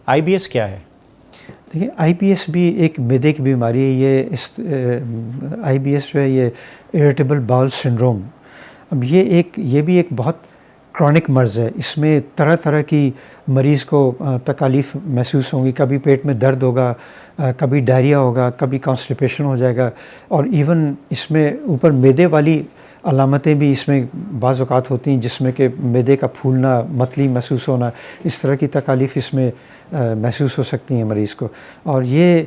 آئی B S کیا ہے؟ دیکھیں آئی بی ایس بھی ایک معدے کی بیماری ہے. یہ آئی بی ایس جو ہے یہ اریٹیبل باؤل سنڈروم. اب یہ بھی ایک بہت کرونک مرض ہے. اس میں طرح طرح کی مریض کو تکالیف محسوس ہوں گی. کبھی پیٹ میں درد ہوگا, کبھی ڈائریا ہوگا, کبھی کانسٹیپیشن ہو جائے گا, اور ایون اس میں اوپر معدے والی علامتیں بھی اس میں بعض اوقات ہوتی ہیں, جس میں کہ معدے کا پھولنا, متلی محسوس ہونا, اس طرح کی تکالیف اس میں محسوس ہو سکتی ہیں مریض کو. اور یہ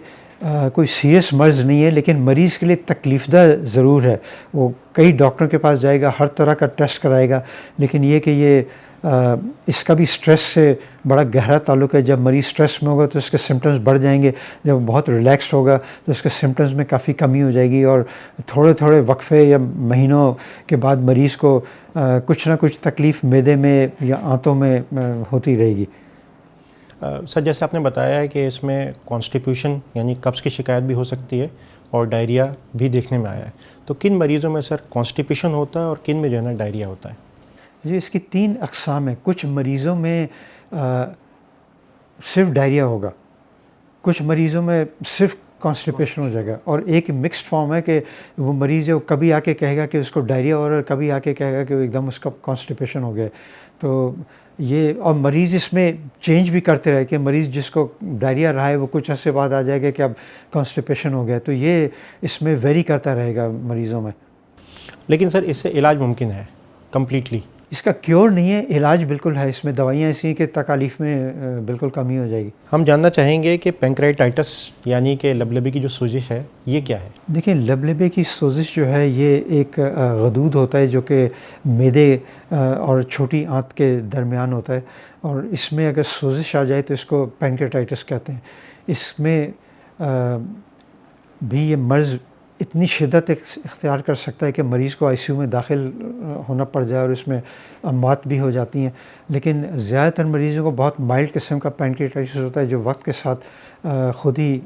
کوئی سیریس مرض نہیں ہے, لیکن مریض کے لیے تکلیف دہ ضرور ہے. وہ کئی ڈاکٹروں کے پاس جائے گا, ہر طرح کا ٹیسٹ کرائے گا, لیکن یہ کہ یہ اس کا بھی سٹریس سے بڑا گہرا تعلق ہے. جب مریض سٹریس میں ہوگا تو اس کے سمٹمز بڑھ جائیں گے. جب بہت ریلیکسڈ ہوگا تو اس کے سمٹمز میں کافی کمی ہو جائے گی, اور تھوڑے تھوڑے وقفے یا مہینوں کے بعد مریض کو کچھ نہ کچھ تکلیف معدے میں یا آنتوں میں ہوتی رہے گی. سر جیسے آپ نے بتایا ہے کہ اس میں کانسٹیپیوشن یعنی قبض کی شکایت بھی ہو سکتی ہے اور ڈائریا بھی دیکھنے میں آیا ہے, تو کن مریضوں میں سر کانسٹیپیشن ہوتا ہے اور کن میں جو ہے نا ڈائریا ہوتا ہے؟ جی اس کی 3 اقسام ہیں. کچھ مریضوں میں صرف ڈائریا ہوگا, کچھ مریضوں میں صرف کانسٹیپیشن ہو جائے گا, اور ایک مکسڈ فارم ہے کہ وہ مریض ہے وہ کبھی آ کے کہے گا کہ اس کو ڈائریا ہو رہا ہے, کبھی آ کے کہے گا کہ وہ ایک دم اس کا کانسٹیپیشن ہو گیا. تو یہ, اور مریض اس میں چینج بھی کرتے رہے کہ مریض جس کو ڈائریا رہا ہے وہ کچھ عرصے بعد آ جائے گا کہ اب کانسٹیپیشن ہو گیا. تو یہ اس میں ویری کرتا رہے گا مریضوں میں. لیکن سر اس سے علاج ممکن ہے کمپلیٹلی؟ اس کا کیور نہیں ہے, علاج بالکل ہے. اس میں دوائیاں ایسی ہیں کہ تکالیف میں بالکل کمی ہو جائے گی. ہم جاننا چاہیں گے کہ پینکریٹائٹس یعنی کہ لبلبے کی جو سوزش ہے یہ کیا ہے؟ دیکھیں لبلبے کی سوزش جو ہے یہ ایک غدود ہوتا ہے جو کہ معدے اور چھوٹی آنت کے درمیان ہوتا ہے, اور اس میں اگر سوزش آ جائے تو اس کو پینکریٹائٹس کہتے ہیں. اس میں بھی یہ مرض اتنی شدت اختیار کر سکتا ہے کہ مریض کو آئی سی یو میں داخل ہونا پڑ جائے, اور اس میں موت بھی ہو جاتی ہیں. لیکن زیادہ تر مریضوں کو بہت مائلڈ قسم کا پینکریٹائٹس ہوتا ہے جو وقت کے ساتھ خود ہی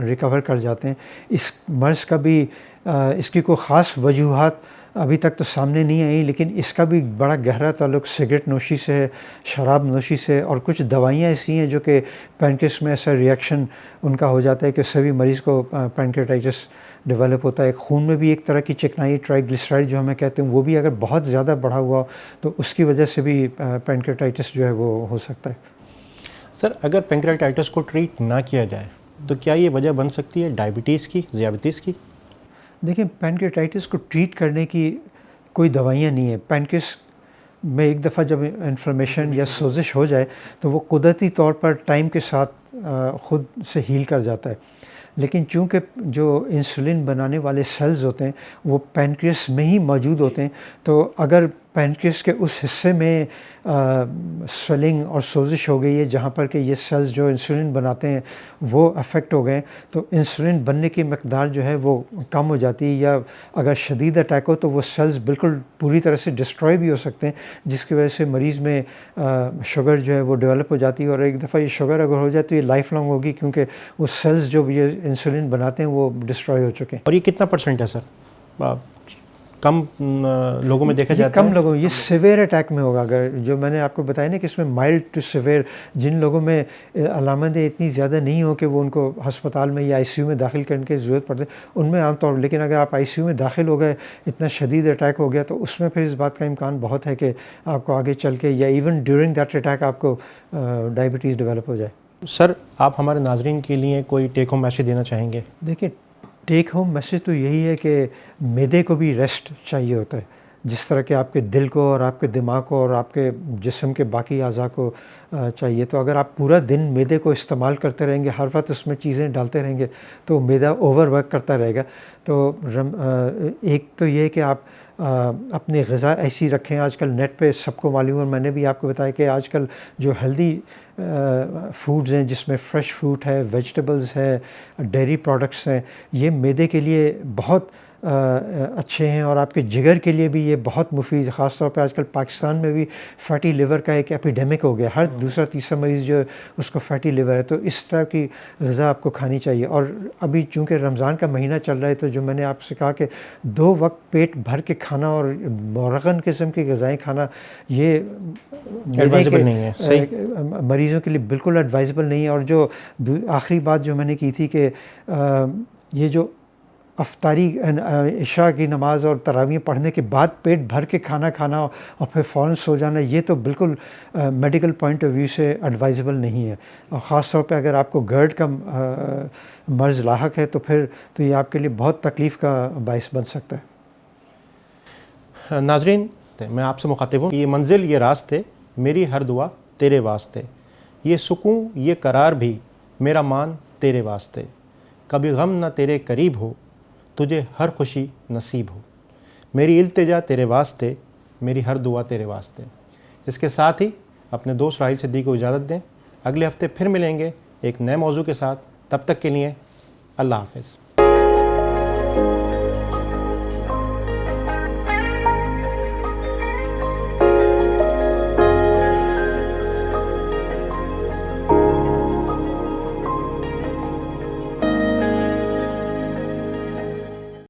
ریکور کر جاتے ہیں. اس مرض کا بھی اس کی کوئی خاص وجوہات ابھی تک تو سامنے نہیں آئی, لیکن اس کا بھی بڑا گہرا تعلق سگریٹ نوشی سے ہے, شراب نوشی سے, اور کچھ دوائیاں ایسی ہیں جو کہ پینکریاس میں ایسا ریئیکشن ان کا ہو جاتا ہے کہ سبھی مریض کو پینکریٹائٹس ڈیولپ ہوتا ہے. خون میں بھی ایک طرح کی چکنائی ٹرائیگلیسرائڈ جو ہمیں کہتے ہیں وہ بھی اگر بہت زیادہ بڑھا ہوا تو اس کی وجہ سے بھی پینکریٹائٹس جو ہے وہ ہو سکتا ہے. سر اگر پینکریٹائٹس کو ٹریٹ نہ کیا جائے تو کیا یہ وجہ بن سکتی ہے ڈائبٹیز کی, ذیابیطس کی؟ دیکھیں پینکریٹائٹس کو ٹریٹ کرنے کی کوئی دوائیاں نہیں ہیں. پینکریاس میں ایک دفعہ جب انفلمیشن یا سوزش ہو جائے تو وہ قدرتی طور پر ٹائم کے ساتھ خود سے ہیل کر جاتا ہے. لیکن چونکہ جو انسولین بنانے والے سیلز ہوتے ہیں وہ پینکریاس میں ہی موجود ہوتے ہیں, تو اگر پینکریاس کے اس حصے میں سویلنگ اور سوزش ہو گئی ہے جہاں پر کہ یہ سیلز جو انسولین بناتے ہیں وہ افیکٹ ہو گئے, تو انسولین بننے کی مقدار جو ہے وہ کم ہو جاتی ہے, یا اگر شدید اٹیک ہو تو وہ سیلز بالکل پوری طرح سے ڈسٹروائے بھی ہو سکتے ہیں, جس کی وجہ سے مریض میں شوگر جو ہے وہ ڈیولپ ہو جاتی ہے. اور ایک دفعہ یہ شوگر اگر ہو جائے تو یہ لائف لانگ ہوگی, کیونکہ وہ سیلز جو یہ انسولین بناتے ہیں وہ ڈسٹروائے ہو چکے ہیں. اور یہ کتنا پرسنٹ ہے سر؟ کم لوگوں میں دیکھا جاتا ہے؟ کم لوگوں, یہ سیویئر اٹیک میں ہوگا. اگر جو میں نے آپ کو بتایا نا کہ اس میں مائلڈ ٹو سیویئر, جن لوگوں میں علامتیں اتنی زیادہ نہیں ہو کہ وہ ان کو ہسپتال میں یا آئی سی یو میں داخل کرنے کی ضرورت پڑتی ان میں عام طور. لیکن اگر آپ آئی سی یو میں داخل ہو گئے, اتنا شدید اٹیک ہو گیا, تو اس میں پھر اس بات کا امکان بہت ہے کہ آپ کو آگے چل کے یا ایون ڈیورنگ دیٹ اٹیک آپ کو ڈائبٹیز ڈیولپ ہو جائے. سر آپ ہمارے ناظرین کے لیے کوئی ٹیک ہوم میسیج دینا چاہیں گے؟ دیکھیں ٹیک ہوم میسیج تو یہی ہے کہ معدے کو بھی ریسٹ چاہیے ہوتا ہے, جس طرح کہ آپ کے دل کو اور آپ کے دماغ کو اور آپ کے جسم کے باقی اعضاء کو چاہیے. تو اگر آپ پورا دن معدے کو استعمال کرتے رہیں گے, ہر وقت اس میں چیزیں ڈالتے رہیں گے, تو معدہ اوور ورک کرتا رہے گا. تو ایک تو یہ کہ آپ اپنی غذا ایسی رکھیں. آج کل نیٹ پہ سب کو معلوم ہے, اور میں نے بھی آپ کو بتایا کہ آج کل جو ہیلدی فوڈز ہیں جس میں فریش فروٹ ہے, ویجیٹیبلز ہے, ڈیری پروڈکٹس ہیں, یہ معدے کے لیے بہت اچھے ہیں اور آپ کے جگر کے لیے بھی یہ بہت مفید ہے. خاص طور پہ آج کل پاکستان میں بھی فیٹی لیور کا ایک ایپیڈیمک ہو گیا, ہر دوسرا تیسرا مریض جو ہے اس کو فیٹی لیور ہے. تو اس طرح کی غذا آپ کو کھانی چاہیے. اور ابھی چونکہ رمضان کا مہینہ چل رہا ہے تو جو میں نے آپ سے کہا کہ 2 وقت پیٹ بھر کے کھانا اور مرغن قسم کی غذائیں کھانا یہ ایڈوائزبل نہیں ہے, صحیح, مریضوں کے لیے بالکل ایڈوائزبل نہیں ہے. اور جو آخری بات جو میں نے کی تھی کہ یہ جو افطاری عشاء کی نماز اور تراویح پڑھنے کے بعد پیٹ بھر کے کھانا کھانا اور پھر فوراً سو جانا, یہ تو بالکل میڈیکل پوائنٹ آف ویو سے ایڈوائزبل نہیں ہے. اور خاص طور پہ اگر آپ کو گرڈ کا مرض لاحق ہے تو پھر تو یہ آپ کے لیے بہت تکلیف کا باعث بن سکتا ہے. ناظرین میں آپ سے مخاطب ہوں. یہ منزل یہ راستے میری ہر دعا تیرے واسطے, یہ سکون یہ قرار بھی میرا مان تیرے واسطے, کبھی غم نہ تیرے قریب ہو تجھے ہر خوشی نصیب ہو, میری التجا تیرے واسطے میری ہر دعا تیرے واسطے. اس کے ساتھ ہی اپنے دوست راحیل صدیقی کو اجازت دیں. اگلے ہفتے پھر ملیں گے ایک نئے موضوع کے ساتھ. تب تک کے لیے اللہ حافظ.